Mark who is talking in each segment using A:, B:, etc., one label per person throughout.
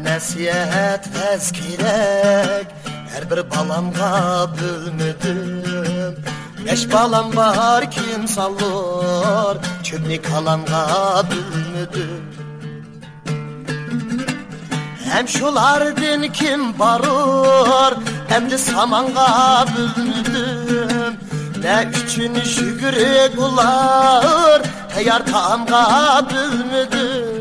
A: nəsihət təzkirək hər bir balamğa bölmüdüm. 5 balam var kim sallır çöpni kalanğa bölmüdüm. Hem şulardın kim barır hem de samanğa bölmüdüm. Ne üçün şükürü bular tayar tamğa bölmüdüm.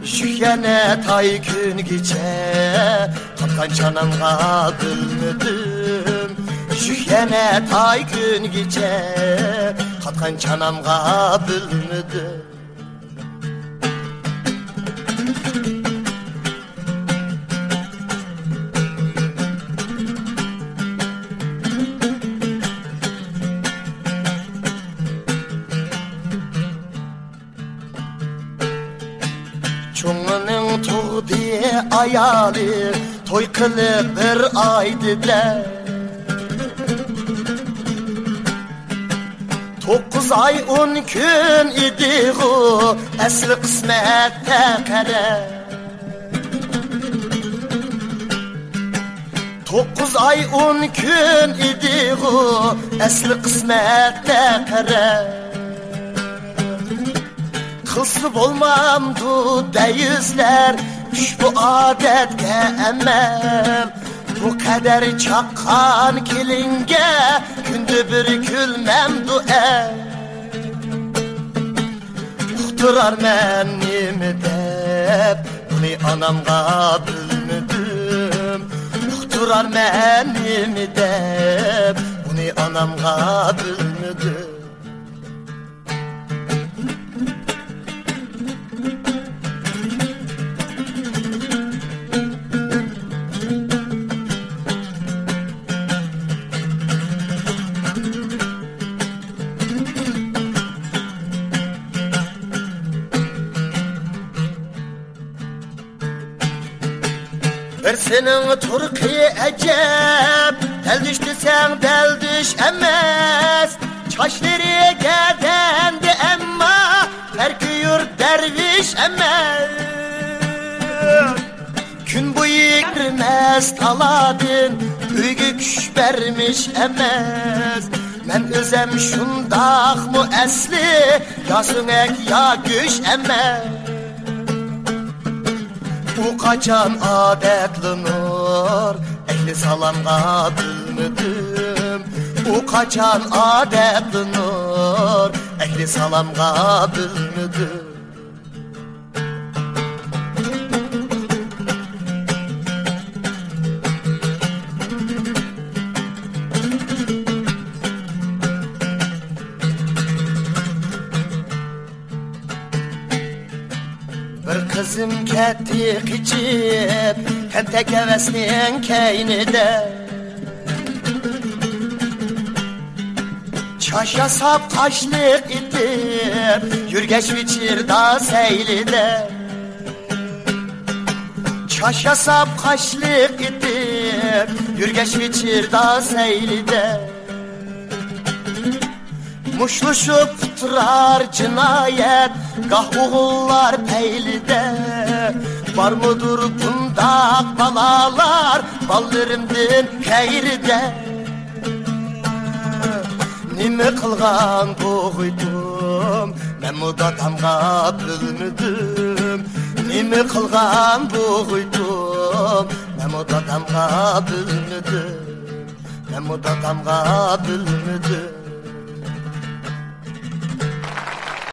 A: Şükhene tay gün gece Kapkan canımga bölmüdüm. Şükhene tay gün gece Kapkan canımga bölmüdüm. Çoğunun tuğdu ayalı toy kılıp bir aydılar. 9 ay 10 gün idi o esli kısmette kare. 9 ay 10 gün idi o esli kısmette kare. Kılsıp olmamdı deyizler bu adetke emmem. Bu kadar çakkan kilinge Kündü bir külmem dua. Uxturar mennimi dep Bunu anamga bölmüdüm. Uxturar mennimi dep Bunu anamga bölmüdüm. Bir senin Türkiye ecep Del düştü sen del düş emez. Çaşları gedendi emma Perküyür derviş emez. Gün boyu girmez taladın Üygü küş vermiş emez. Men özem şundak mı esli Ya sünek ya güç emez. Bu kaçan adetlinur Ehli salamga bölmüdüm. Bu kaçan adetlinur Ehli salamga bölmüdüm. Bir kızım kettik içip Tentek hevesinin keynide. Çaşa sap kaşlık itip Yürgeç biçirda seylide. Çaşa sap kaşlık itip Yürgeç biçirda seylide. Muşluşup turar cinayet Gah oğullar peylide. Var mıdır bunda balalar Baldırımdın heyride. Nime kılgan boğuydum Ben mudatamga bölmüdüm. Nime kılgan boğuydum Ben mudatamga bölmüdüm. Ben mudatamga bölmüdüm.